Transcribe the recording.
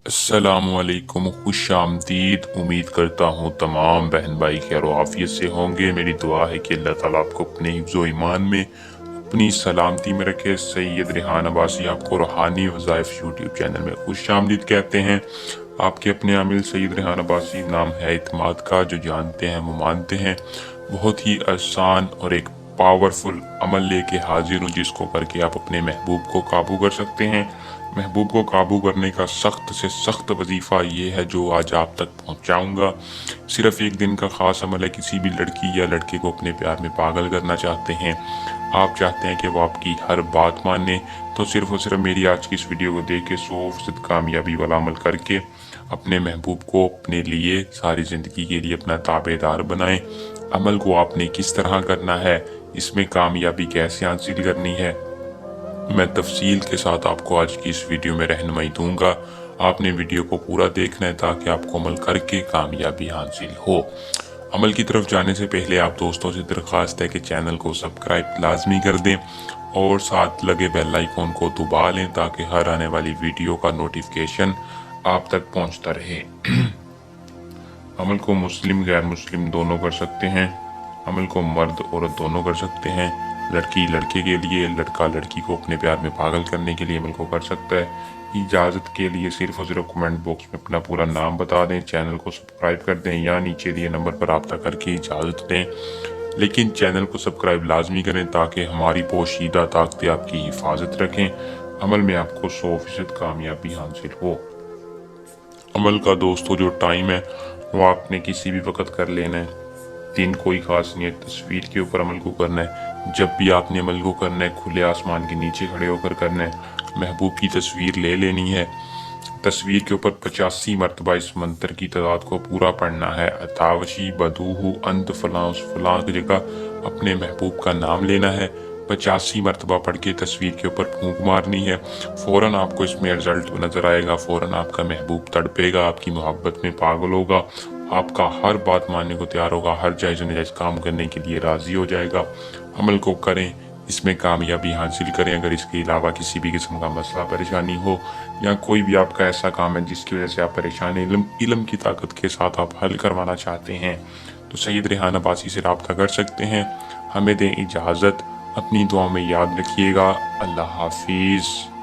अस्सलामुअलैकुम, खुश आमदीद। उम्मीद करता हूँ तमाम बहन भाई खैर आफियत से होंगे। मेरी दुआ है कि अल्लाह ताला आपको अपने हिफ्ज़ो ईमान में अपनी सलामती में रखे। सैयद रेहान अब्बासी आपको रूहानी वज़ाइफ यूट्यूब चैनल में खुश आमदीद कहते हैं। आपके अपने आमिल सैयद रेहान अब्बासी नाम है इत्माद का, जो जानते हैं वो मानते हैं। बहुत ही आसान और एक पावरफुल अमल लेके हाजिर हूँ, जिसको करके आप अपने महबूब को काबू कर सकते हैं। महबूब को काबू करने का सख्त से सख्त वजीफ़ा ये है जो आज आप तक पहुंचाऊंगा। सिर्फ एक दिन का ख़ास अमल है। किसी भी लड़की या लड़के को अपने प्यार में पागल करना चाहते हैं, आप चाहते हैं कि वो आपकी हर बात माने, तो सिर्फ और सिर्फ मेरी आज की इस वीडियो को देख के 100% कामयाबी वाला अमल करके अपने महबूब को अपने लिए सारी ज़िंदगी के लिए अपना ताबेदार बनाएं। अमल को आपने किस तरह करना है, इसमें कामयाबी कैसे हासिल करनी है, मैं तफसील के साथ आपको आज की इस वीडियो में रहनुमाई दूंगा। आपने वीडियो को पूरा देखना है ताकि आपको अमल करके कामयाबी हासिल हो। अमल की तरफ जाने से पहले आप दोस्तों से दरख्वास्त है कि चैनल को सब्सक्राइब लाजमी कर दें और साथ लगे बेल आइकॉन को दबा लें ताकि हर आने वाली वीडियो का नोटिफिकेशन आप तक पहुंचता रहे। अमल को मुस्लिम गैर मुस्लिम दोनों कर सकते हैं। अमल को मर्द औरत दोनों कर सकते हैं। लड़की लड़के के लिए, लड़का लड़की को अपने प्यार में पागल करने के लिए अमल को कर सकता है। इजाज़त के लिए सिर्फ और सिर्फ कमेंट बॉक्स में अपना पूरा नाम बता दें, चैनल को सब्सक्राइब कर दें या नीचे दिए नंबर पर रब्ता करके इजाज़त दें। लेकिन चैनल को सब्सक्राइब लाजमी करें ताकि हमारी पोशीदा ताकतें आपकी हिफाजत रखें। अमल में आपको 100% कामयाबी हासिल हो। अमल का दोस्तों जो टाइम है वो आपने किसी भी वक्त कर लेना है। दिन कोई खास नहीं है। तस्वीर के ऊपर अमल को करना है। जब भी आपने अमल को करना है खुले आसमान के नीचे खड़े होकर करना है। महबूब की तस्वीर ले लेनी है। तस्वीर के ऊपर 85 मरतबा इस मंत्र की तादाद को पूरा पढ़ना है। अतावशी बदूहू अंत फलां उस फलां की जगह अपने महबूब का नाम लेना है। 85 मरतबा पढ़ के तस्वीर के ऊपर फूंक मारनी है। फ़ौरन आपको इसमें रिजल्ट नज़र आएगा। फ़ौरन आपका महबूब तड़पेगा, आपकी मोहब्बत में पागल होगा, आपका हर बात मानने को तैयार होगा, हर जायज़ नाजायज़ काम करने के लिए राज़ी हो जाएगा। अमल को करें, इसमें कामयाबी हासिल करें। अगर इसके अलावा किसी भी किस्म का मसला परेशानी हो या कोई भी आपका ऐसा काम है जिसकी वजह से आप परेशान हैं, इल्म की ताकत के साथ आप हल करवाना चाहते हैं, तो सैयद रेहान अब्बासी से रब्ता कर सकते हैं। हमें दें इजाज़त। अपनी दुआ में याद रखिएगा। अल्लाह हाफिज़।